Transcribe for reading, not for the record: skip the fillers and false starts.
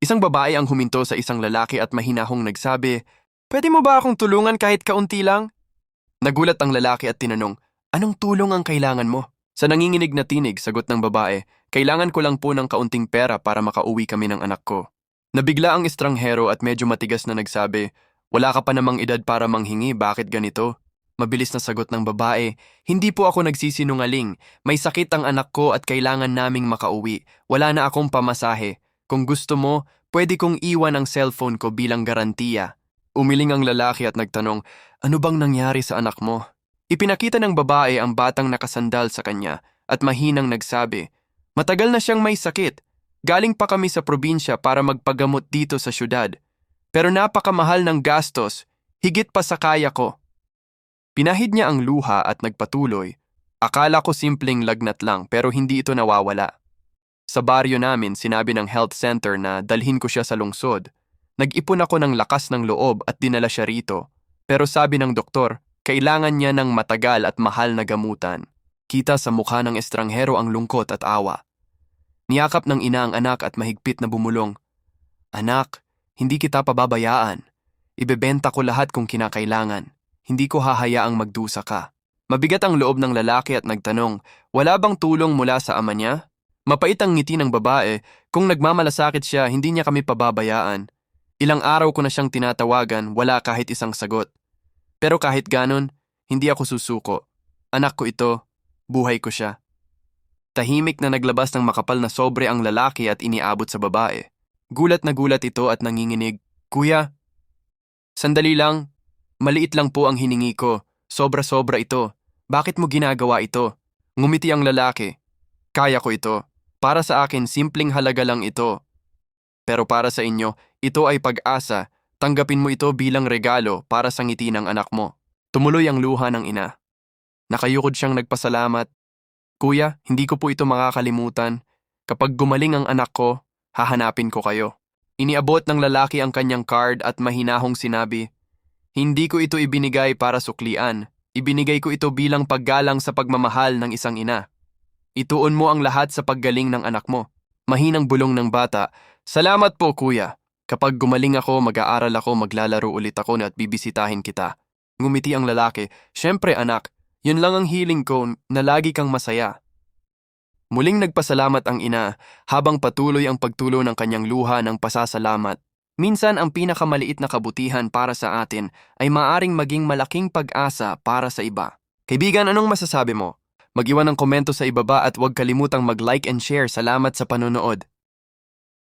Isang babae ang huminto sa isang lalaki at mahinahong nagsabi, "Pwede mo ba akong tulungan kahit kaunti lang?" Nagulat ang lalaki at tinanong, "Anong tulong ang kailangan mo?" Sa nanginginig na tinig, sagot ng babae, "Kailangan ko lang po ng kaunting pera para makauwi kami ng anak ko." Nabigla ang estranghero at medyo matigas na nagsabi, "Wala ka pa namang edad para manghingi, bakit ganito?" Mabilis na sagot ng babae, "Hindi po ako nagsisinungaling. May sakit ang anak ko at kailangan naming makauwi. Wala na akong pamasahe. Kung gusto mo, pwede kong iwan ang cellphone ko bilang garantiya." Umiling ang lalaki at nagtanong, "Ano bang nangyari sa anak mo?" Ipinakita ng babae ang batang nakasandal sa kanya at mahinang nagsabi, "Matagal na siyang may sakit. Galing pa kami sa probinsya para magpagamot dito sa syudad. Pero napakamahal ng gastos, higit pa sa kaya ko." Pinahid niya ang luha at nagpatuloy, "Akala ko simpleng lagnat lang pero hindi ito nawawala. Sa baryo namin, sinabi ng health center na dalhin ko siya sa lungsod. Nag-ipon ako ng lakas ng loob at dinala siya rito. Pero sabi ng doktor, kailangan niya ng matagal at mahal na gamutan." Kita sa mukha ng estranghero ang lungkot at awa. Niyakap ng ina ang anak at mahigpit na bumulong, "Anak, hindi kita pababayaan. Ibebenta ko lahat kung kinakailangan. Hindi ko hahayaang magdusa ka." Mabigat ang loob ng lalaki at nagtanong, "Wala bang tulong mula sa ama niya?" Mapait ang ngiti ng babae, "Kung nagmamalasakit siya, hindi niya kami pababayaan. Ilang araw ko na siyang tinatawagan, wala kahit isang sagot. Pero kahit ganon, hindi ako susuko. Anak ko ito, buhay ko siya." Tahimik na naglabas ng makapal na sobre ang lalaki at iniabot sa babae. Gulat na gulat ito at nanginginig, "Kuya, sandali lang. Maliit lang po ang hiningi ko. Sobra-sobra ito. Bakit mo ginagawa ito?" Ngumiti ang lalaki, "Kaya ko ito. Para sa akin, simpleng halaga lang ito. Pero para sa inyo, ito ay pag-asa. Tanggapin mo ito bilang regalo para sa ngiti ng anak mo." Tumuloy ang luha ng ina. Nakayukod siyang nagpasalamat, "Kuya, hindi ko po ito makakalimutan. Kapag gumaling ang anak ko, hahanapin ko kayo." Iniabot ng lalaki ang kanyang card at mahinahong sinabi, "Hindi ko ito ibinigay para suklian. Ibinigay ko ito bilang paggalang sa pagmamahal ng isang ina. Ituon mo ang lahat sa paggaling ng anak mo." Mahinang bulong ng bata, "Salamat po, kuya. Kapag gumaling ako, mag-aaral ako, maglalaro ulit ako at bibisitahin kita." Ngumiti ang lalaki, "Siyempre anak, yun lang ang hiling ko, na lagi kang masaya." Muling nagpasalamat ang ina habang patuloy ang pagtulo ng kanyang luha ng pasasalamat. Minsan ang pinakamaliit na kabutihan para sa atin ay maaring maging malaking pag-asa para sa iba. Kaibigan, anong masasabi mo? Mag-iwan ng komento sa ibaba at huwag kalimutang mag-like and share. Salamat sa panonood.